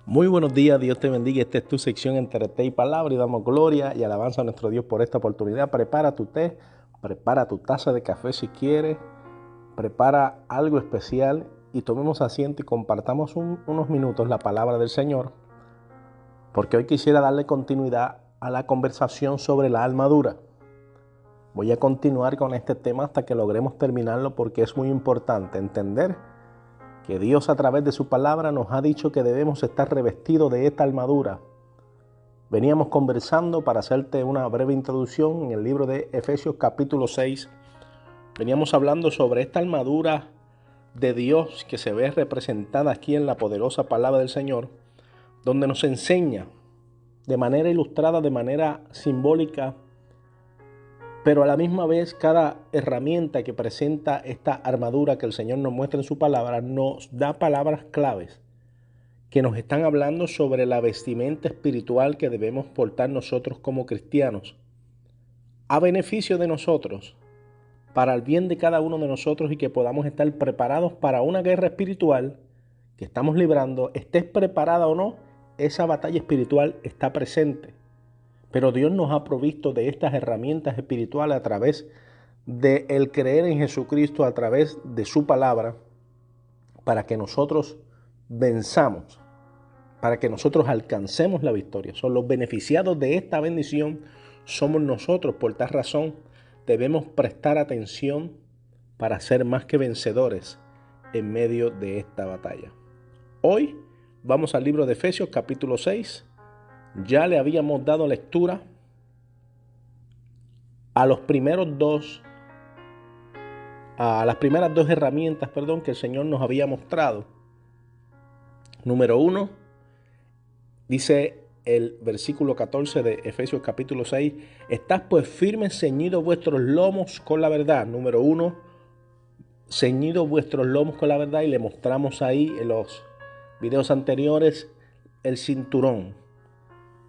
Muy buenos días, Dios te bendiga. Esta es tu sección entre té y palabra y damos gloria y alabanza a nuestro Dios por esta oportunidad. Prepara tu té, prepara tu taza de café si quieres, prepara algo especial y tomemos asiento y compartamos unos minutos la palabra del Señor, porque hoy quisiera darle continuidad a la conversación sobre la armadura. Voy a continuar con este tema hasta que logremos terminarlo porque es muy importante entender que Dios a través de su palabra nos ha dicho que debemos estar revestidos de esta armadura. Veníamos conversando, para hacerte una breve introducción, en el libro de Efesios capítulo 6. Veníamos hablando sobre esta armadura de Dios que se ve representada aquí en la poderosa palabra del Señor, donde nos enseña de manera ilustrada, de manera simbólica, pero a la misma vez cada herramienta que presenta esta armadura que el Señor nos muestra en su palabra nos da palabras claves que nos están hablando sobre la vestimenta espiritual que debemos portar nosotros como cristianos, a beneficio de nosotros, para el bien de cada uno de nosotros y que podamos estar preparados para una guerra espiritual que estamos librando. Estés preparada o no, esa batalla espiritual está presente. Pero Dios nos ha provisto de estas herramientas espirituales a través de el creer en Jesucristo, a través de su palabra, para que nosotros venzamos, para que nosotros alcancemos la victoria. Son los beneficiados de esta bendición, somos nosotros. Por tal razón debemos prestar atención para ser más que vencedores en medio de esta batalla. Hoy vamos al libro de Efesios capítulo 6. Ya le habíamos dado lectura a las primeras dos herramientas, que el Señor nos había mostrado. Número 1, dice el versículo 14 de Efesios capítulo 6, estad pues firmes, ceñidos vuestros lomos con la verdad. Número 1, ceñidos vuestros lomos con la verdad, y le mostramos ahí en los videos anteriores el cinturón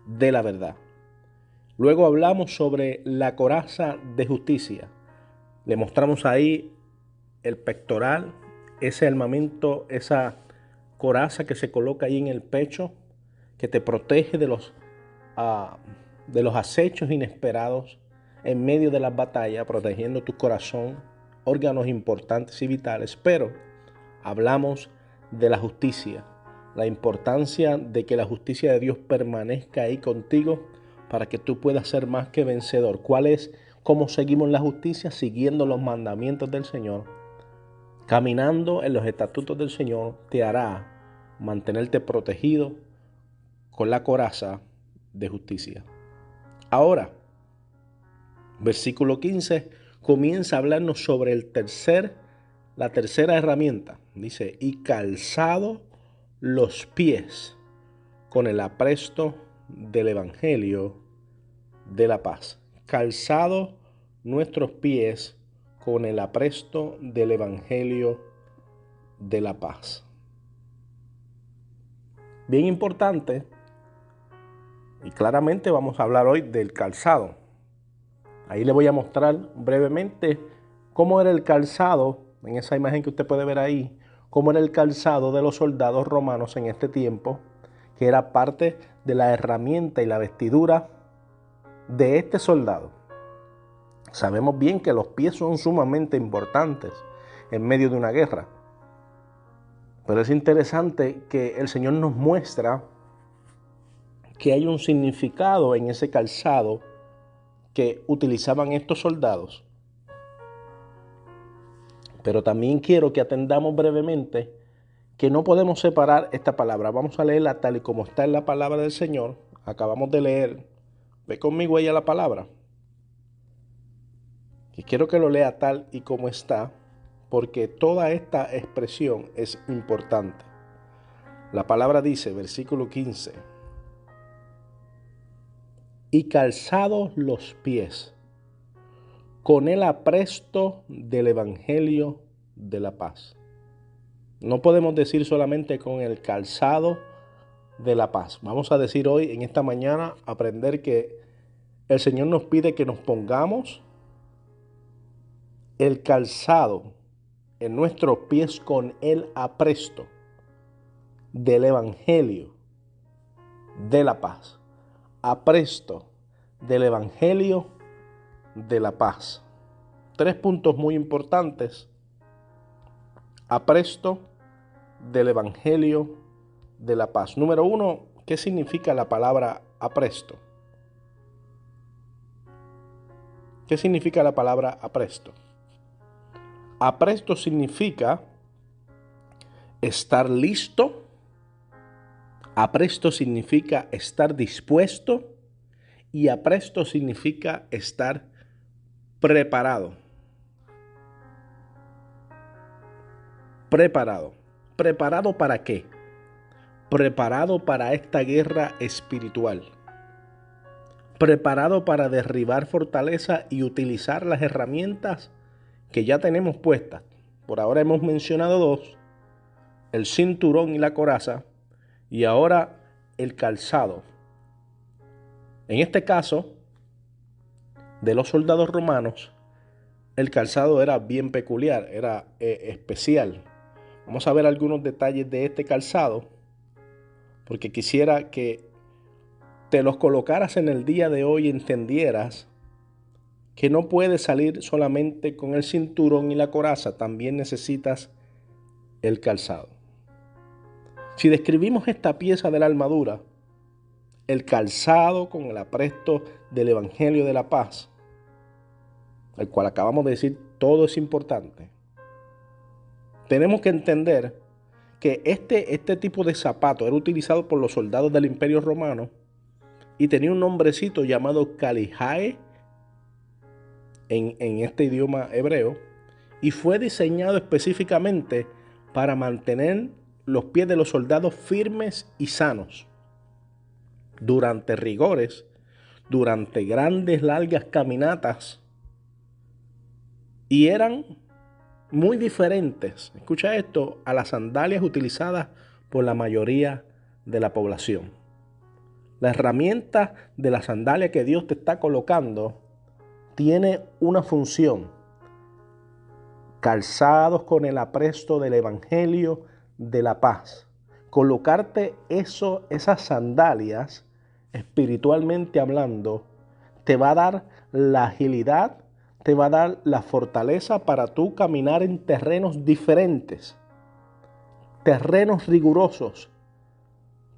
de la verdad. Luego hablamos sobre la coraza de justicia. Le mostramos ahí el pectoral, ese armamento, esa coraza que se coloca ahí en el pecho, que te protege de los acechos inesperados en medio de las batallas, protegiendo tu corazón, órganos importantes y vitales. Pero hablamos de la justicia, la importancia de que la justicia de Dios permanezca ahí contigo para que tú puedas ser más que vencedor. ¿Cómo seguimos la justicia? Siguiendo los mandamientos del Señor. Caminando en los estatutos del Señor te hará mantenerte protegido con la coraza de justicia. Ahora, versículo 15 comienza a hablarnos sobre la tercera herramienta. Dice, y calzado los pies con el apresto del evangelio de la paz. Calzado nuestros pies con el apresto del evangelio de la paz. Bien importante, y claramente vamos a hablar hoy del calzado. Ahí le voy a mostrar brevemente cómo era el calzado, en esa imagen que usted puede ver ahí, cómo era el calzado de los soldados romanos en este tiempo, que era parte de la herramienta y la vestidura de este soldado. Sabemos bien que los pies son sumamente importantes en medio de una guerra. Pero es interesante que el Señor nos muestra que hay un significado en ese calzado que utilizaban estos soldados. Pero también quiero que atendamos brevemente que no podemos separar esta palabra. Vamos a leerla tal y como está en la palabra del Señor. Acabamos de leer. Ve conmigo ahí a la palabra. Y quiero que lo lea tal y como está, porque toda esta expresión es importante. La palabra dice, versículo 15, y calzados los pies con el apresto del evangelio de la paz. No podemos decir solamente con el calzado de la paz. Vamos a decir hoy, en esta mañana, aprender que el Señor nos pide que nos pongamos el calzado en nuestros pies con el apresto del evangelio de la paz. Apresto del Evangelio de la paz. 3 puntos muy importantes. Apresto del Evangelio de la paz. Número 1, ¿qué significa la palabra apresto? ¿Qué significa la palabra apresto? Apresto significa estar listo. Apresto significa estar dispuesto. Y apresto significa estar preparado. Preparado. ¿Preparado para qué? Preparado para esta guerra espiritual. Preparado para derribar fortaleza y utilizar las herramientas que ya tenemos puestas. Por ahora hemos mencionado 2, el cinturón y la coraza, y ahora el calzado. En este caso, de los soldados romanos, el calzado era bien peculiar, era especial. Vamos a ver algunos detalles de este calzado, porque quisiera que te los colocaras en el día de hoy y entendieras que no puedes salir solamente con el cinturón y la coraza, también necesitas el calzado. Si describimos esta pieza de la armadura, el calzado con el apresto del Evangelio de la paz, el cual acabamos de decir, todo es importante. Tenemos que entender que este tipo de zapato era utilizado por los soldados del Imperio Romano y tenía un nombrecito llamado calijae en este idioma hebreo, y fue diseñado específicamente para mantener los pies de los soldados firmes y sanos durante rigores, durante grandes, largas caminatas, y eran muy diferentes, escucha esto, a las sandalias utilizadas por la mayoría de la población. La herramienta de la sandalia que Dios te está colocando tiene una función: calzados con el apresto del Evangelio de la paz. Colocarte esas sandalias, espiritualmente hablando, te va a dar la agilidad, te va a dar la fortaleza para tú caminar en terrenos diferentes, terrenos rigurosos,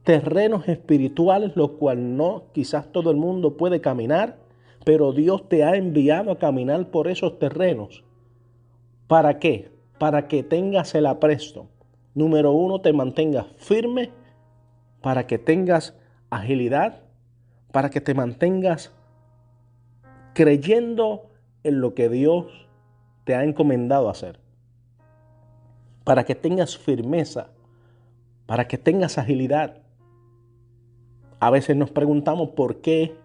terrenos espirituales, los cuales no quizás todo el mundo puede caminar, pero Dios te ha enviado a caminar por esos terrenos. ¿Para qué? Para que tengas el apresto. Número 1, te mantengas firme, para que tengas agilidad, para que te mantengas creyendo en lo que Dios te ha encomendado hacer, para que tengas firmeza, para que tengas agilidad. A veces nos preguntamos por qué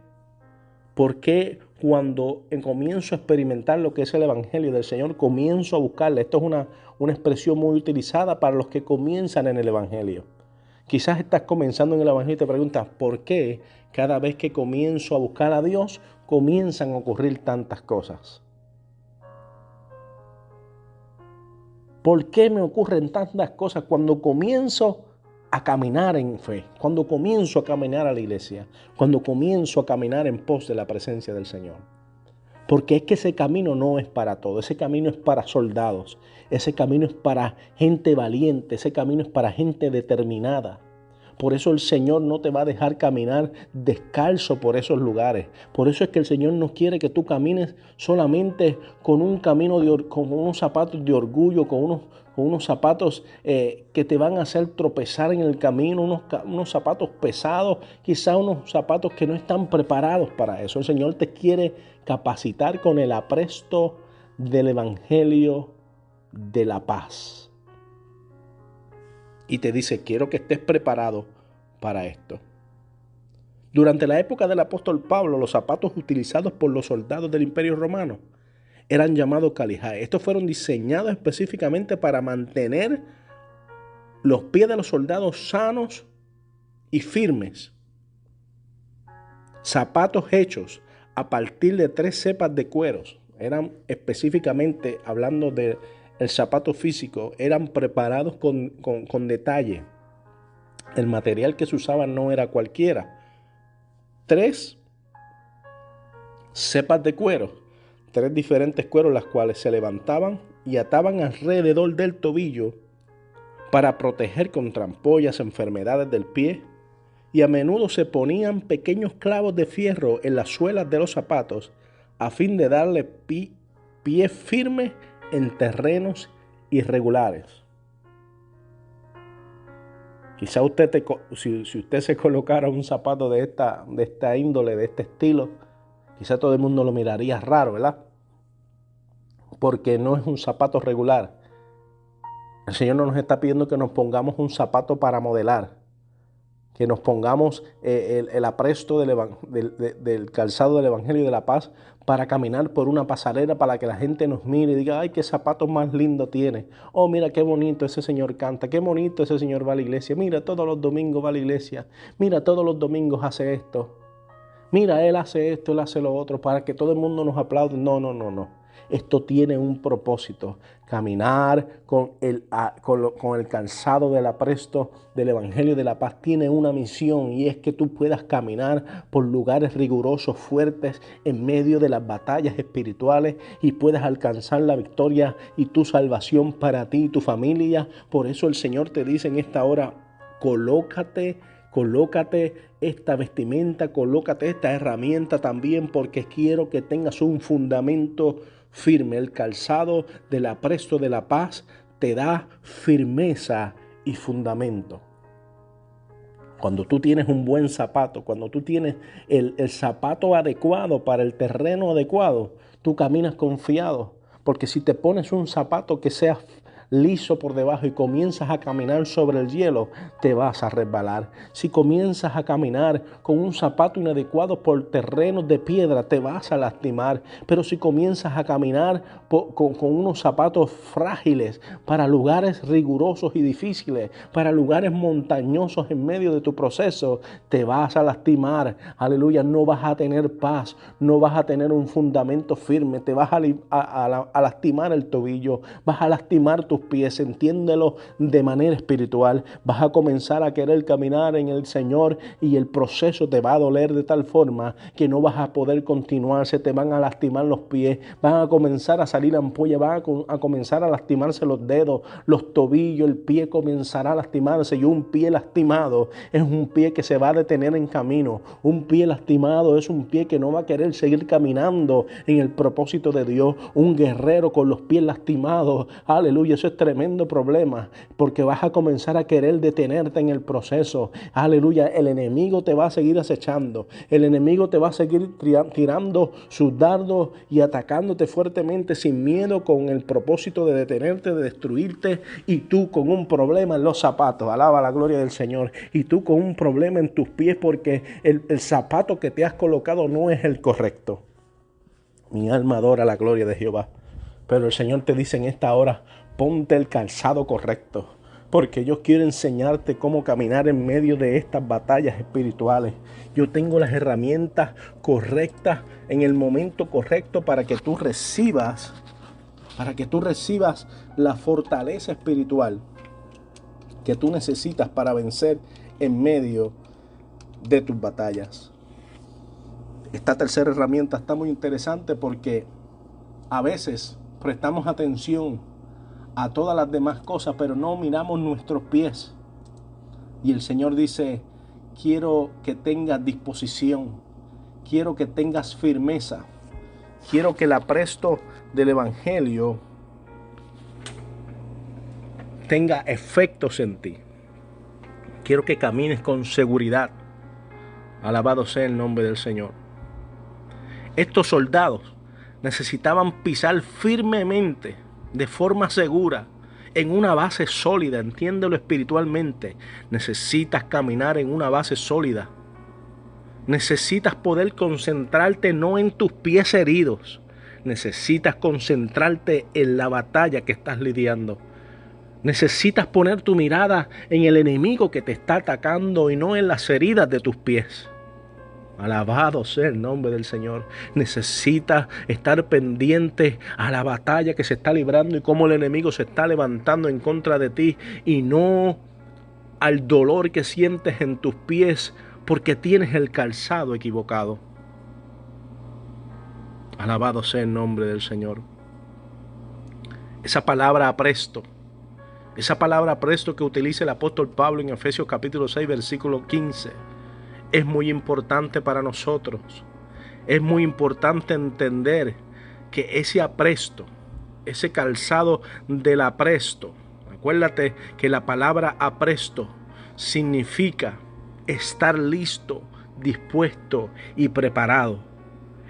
cuando comienzo a experimentar lo que es el Evangelio del Señor, comienzo a buscarle. Esto es una expresión muy utilizada para los que comienzan en el Evangelio. Quizás estás comenzando en el Evangelio y te preguntas, ¿por qué cada vez que comienzo a buscar a Dios, comienzan a ocurrir tantas cosas? ¿Por qué me ocurren tantas cosas cuando comienzo a caminar en fe, cuando comienzo a caminar a la iglesia, cuando comienzo a caminar en pos de la presencia del Señor? Porque es que ese camino no es para todo, ese camino es para soldados, ese camino es para gente valiente, ese camino es para gente determinada. Por eso el Señor no te va a dejar caminar descalzo por esos lugares. Por eso es que el Señor no quiere que tú camines solamente con un camino, con unos zapatos de orgullo, con unos zapatos que te van a hacer tropezar en el camino, unos zapatos pesados, quizá unos zapatos que no están preparados para eso. El Señor te quiere capacitar con el apresto del Evangelio de la paz. Y te dice, quiero que estés preparado para esto. Durante la época del apóstol Pablo, los zapatos utilizados por los soldados del Imperio Romano eran llamados calijae. Estos fueron diseñados específicamente para mantener los pies de los soldados sanos y firmes. Zapatos hechos a partir de 3 cepas de cueros. Eran específicamente, hablando del zapato físico, eran preparados con detalle. El material que se usaba no era cualquiera. 3 cepas de cuero, 3 diferentes cueros, las cuales se levantaban y ataban alrededor del tobillo para proteger contra ampollas, enfermedades del pie, y a menudo se ponían pequeños clavos de fierro en las suelas de los zapatos a fin de darle pie firme en terrenos irregulares. Quizá si usted se colocara un zapato de esta índole, de este estilo, quizá todo el mundo lo miraría raro, ¿verdad? Porque no es un zapato regular. El Señor no nos está pidiendo que nos pongamos un zapato para modelar, que nos pongamos el apresto del calzado del Evangelio de la Paz para caminar por una pasarela para que la gente nos mire y diga, ay, qué zapato más lindo tiene. Oh, mira qué bonito ese señor canta, qué bonito ese señor va a la iglesia. Mira, todos los domingos va a la iglesia. Mira, todos los domingos hace esto. Mira, él hace esto, él hace lo otro, para que todo el mundo nos aplaude. No. Esto tiene un propósito. Caminar con el calzado del apresto del Evangelio de la Paz tiene una misión, y es que tú puedas caminar por lugares rigurosos, fuertes, en medio de las batallas espirituales, y puedas alcanzar la victoria y tu salvación para ti y tu familia. Por eso el Señor te dice en esta hora, colócate esta vestimenta, colócate esta herramienta también, porque quiero que tengas un fundamento firme. El calzado del apresto de la paz te da firmeza y fundamento. Cuando tú tienes un buen zapato, cuando tú tienes el zapato adecuado para el terreno adecuado, tú caminas confiado. Porque si te pones un zapato que sea liso por debajo y comienzas a caminar sobre el hielo, te vas a resbalar. Si comienzas a caminar con un zapato inadecuado por terrenos de piedra, te vas a lastimar. Pero si comienzas a caminar con unos zapatos frágiles para lugares rigurosos y difíciles, para lugares montañosos en medio de tu proceso, te vas a lastimar. Aleluya, no vas a tener paz, no vas a tener un fundamento firme, te vas a lastimar el tobillo, vas a lastimar tus pies. Entiéndelo de manera espiritual. Vas a comenzar a querer caminar en el Señor y el proceso te va a doler de tal forma que no vas a poder continuar. Se te van a lastimar los pies, van a comenzar a salir ampollas, van a comenzar a lastimarse los dedos, los tobillos, el pie comenzará a lastimarse, y un pie lastimado es un pie que se va a detener en camino. Un pie lastimado es un pie que no va a querer seguir caminando en el propósito de Dios. Un guerrero con los pies lastimados, aleluya, eso es tremendo problema, porque vas a comenzar a querer detenerte en el proceso. Aleluya, el enemigo te va a seguir acechando, el enemigo te va a seguir tirando sus dardos y atacándote fuertemente sin miedo, con el propósito de detenerte, de destruirte, y tú con un problema en los zapatos, alaba la gloria del Señor, y tú con un problema en tus pies porque el zapato que te has colocado no es el correcto. Mi alma adora la gloria de Jehová. Pero el Señor te dice en esta hora, ponte el calzado correcto, porque yo quiero enseñarte cómo caminar en medio de estas batallas espirituales. Yo tengo las herramientas correctas en el momento correcto para que tú recibas la fortaleza espiritual que tú necesitas para vencer en medio de tus batallas. Esta tercera herramienta está muy interesante porque a veces prestamos atención a todas las demás cosas, pero no miramos nuestros pies. Y el Señor dice, quiero que tengas disposición, quiero que tengas firmeza, quiero que el apresto del Evangelio tenga efectos en ti. Quiero que camines con seguridad. Alabado sea el nombre del Señor. Estos soldados necesitaban pisar firmemente, de forma segura, en una base sólida. Entiéndelo espiritualmente. Necesitas caminar en una base sólida. Necesitas poder concentrarte no en tus pies heridos. Necesitas concentrarte en la batalla que estás lidiando. Necesitas poner tu mirada en el enemigo que te está atacando y no en las heridas de tus pies. Alabado sea el nombre del Señor. Necesitas estar pendiente a la batalla que se está librando y cómo el enemigo se está levantando en contra de ti, y no al dolor que sientes en tus pies porque tienes el calzado equivocado. Alabado sea el nombre del Señor. Esa palabra apresto que utiliza el apóstol Pablo en Efesios capítulo 6, versículo 15, es muy importante para nosotros. Es muy importante entender que ese apresto, ese calzado del apresto, acuérdate que la palabra apresto significa estar listo, dispuesto y preparado.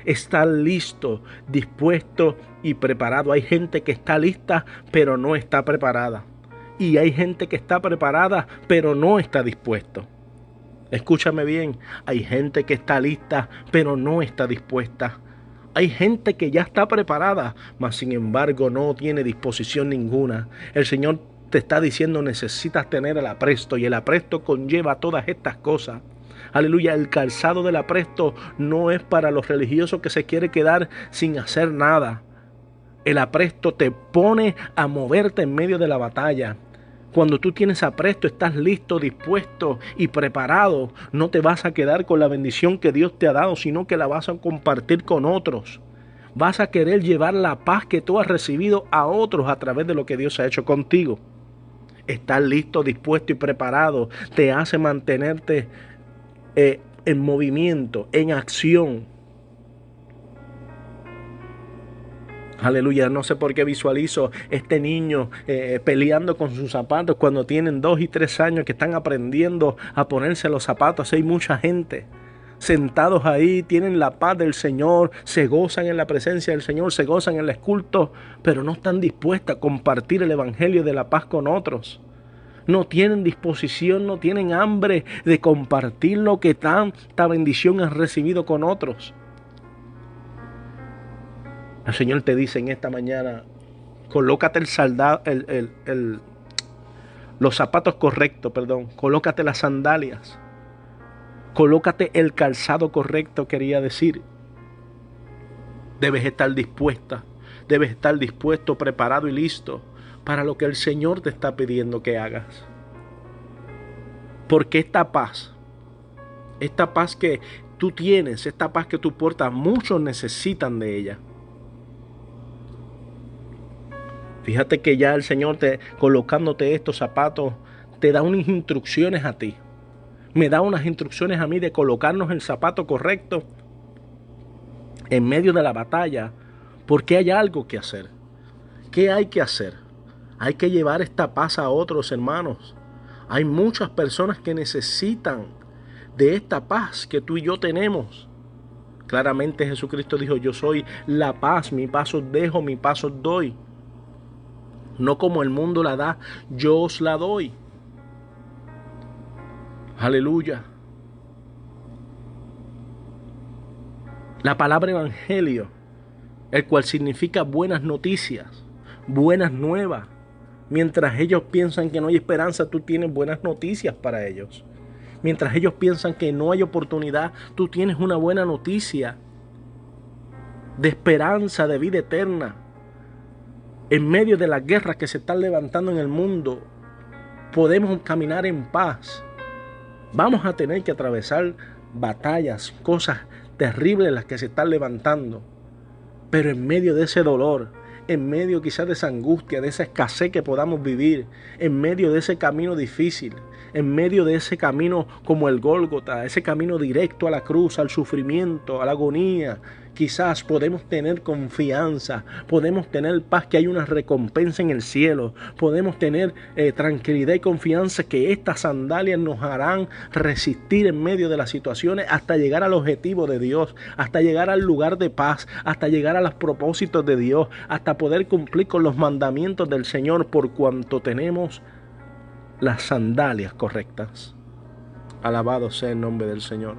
Estar listo, dispuesto y preparado. Hay gente que está lista, pero no está preparada. Y hay gente que está preparada, pero no está dispuesto. Escúchame bien, hay gente que está lista, pero no está dispuesta. Hay gente que ya está preparada, mas sin embargo no tiene disposición ninguna. El Señor te está diciendo, necesitas tener el apresto, y el apresto conlleva todas estas cosas. Aleluya, el calzado del apresto no es para los religiosos que se quiere quedar sin hacer nada. El apresto te pone a moverte en medio de la batalla. Cuando tú tienes apresto, estás listo, dispuesto y preparado. No te vas a quedar con la bendición que Dios te ha dado, sino que la vas a compartir con otros. Vas a querer llevar la paz que tú has recibido a otros a través de lo que Dios ha hecho contigo. Estar listo, dispuesto y preparado te hace mantenerte en movimiento, en acción. Aleluya, no sé por qué visualizo este niño peleando con sus zapatos cuando tienen 2 y 3 años, que están aprendiendo a ponerse los zapatos. Hay mucha gente sentados ahí, tienen la paz del Señor, se gozan en la presencia del Señor, se gozan en el culto, pero no están dispuestos a compartir el evangelio de la paz con otros. No tienen disposición, no tienen hambre de compartir lo que tanta bendición has recibido con otros. El Señor te dice en esta mañana, colócate los zapatos correctos, colócate las sandalias, colócate el calzado correcto, quería decir. Debes estar dispuesta, debes estar dispuesto, preparado y listo para lo que el Señor te está pidiendo que hagas. Porque esta paz que tú tienes, esta paz que tú portas, muchos necesitan de ella. Fíjate que ya el Señor, colocándote estos zapatos, te da unas instrucciones a ti. Me da unas instrucciones a mí de colocarnos el zapato correcto en medio de la batalla, porque hay algo que hacer. ¿Qué hay que hacer? Hay que llevar esta paz a otros, hermanos. Hay muchas personas que necesitan de esta paz que tú y yo tenemos. Claramente Jesucristo dijo, yo soy la paz, mi paz os dejo, mi paz os doy. No como el mundo la da, yo os la doy. Aleluya. La palabra evangelio, el cual significa buenas noticias, buenas nuevas. Mientras ellos piensan que no hay esperanza, tú tienes buenas noticias para ellos. Mientras ellos piensan que no hay oportunidad, tú tienes una buena noticia de esperanza, de vida eterna. En medio de las guerras que se están levantando en el mundo, podemos caminar en paz. Vamos a tener que atravesar batallas, cosas terribles las que se están levantando. Pero en medio de ese dolor, en medio quizás de esa angustia, de esa escasez que podamos vivir, en medio de ese camino difícil, en medio de ese camino como el Gólgota, ese camino directo a la cruz, al sufrimiento, a la agonía, quizás podemos tener confianza, podemos tener paz, que hay una recompensa en el cielo, podemos tener tranquilidad y confianza que estas sandalias nos harán resistir en medio de las situaciones hasta llegar al objetivo de Dios, hasta llegar al lugar de paz, hasta llegar a los propósitos de Dios, hasta poder cumplir con los mandamientos del Señor, por cuanto tenemos las sandalias correctas. Alabado sea el nombre del Señor.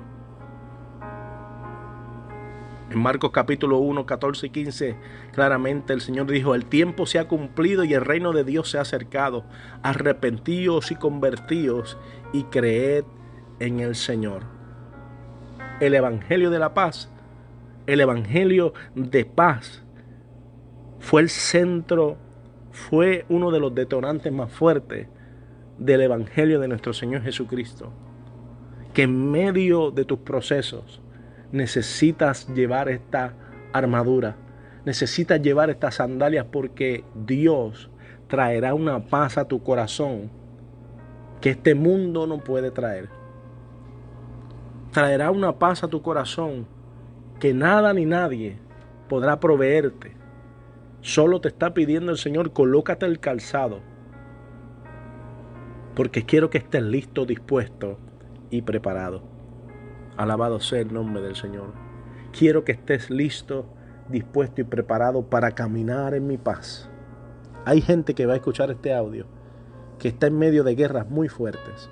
En Marcos capítulo 1, 14 y 15, claramente el Señor dijo, el tiempo se ha cumplido y el reino de Dios se ha acercado. Arrepentíos y convertíos y creed en el Señor. El evangelio de la paz, el evangelio de paz, fue el centro, fue uno de los detonantes más fuertes del Evangelio de nuestro Señor Jesucristo, que en medio de tus procesos necesitas llevar esta armadura, necesitas llevar estas sandalias, porque Dios traerá una paz a tu corazón que este mundo no puede traer. Traerá una paz a tu corazón que nada ni nadie podrá proveerte. Solo te está pidiendo el Señor: colócate el calzado, porque quiero que estés listo, dispuesto y preparado. Alabado sea el nombre del Señor. Quiero que estés listo, dispuesto y preparado para caminar en mi paz. Hay gente que va a escuchar este audio que está en medio de guerras muy fuertes,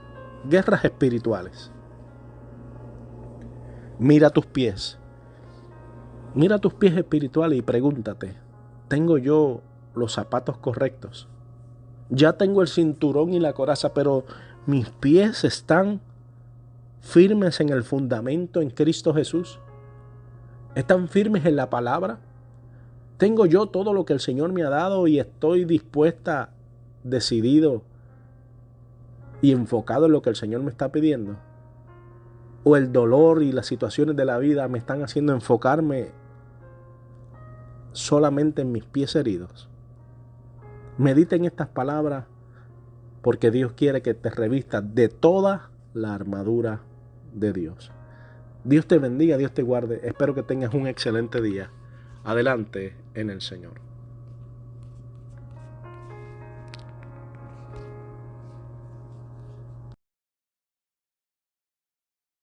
guerras espirituales. Mira tus pies espirituales y pregúntate: ¿tengo yo los zapatos correctos? Ya tengo el cinturón y la coraza, pero mis pies están firmes en el fundamento en Cristo Jesús. ¿Están firmes en la palabra? ¿Tengo yo todo lo que el Señor me ha dado y estoy dispuesta, decidido y enfocado en lo que el Señor me está pidiendo? ¿O el dolor y las situaciones de la vida me están haciendo enfocarme solamente en mis pies heridos? Medita en estas palabras, porque Dios quiere que te revistas de toda la armadura de Dios. Dios te bendiga, Dios te guarde. Espero que tengas un excelente día. Adelante en el Señor.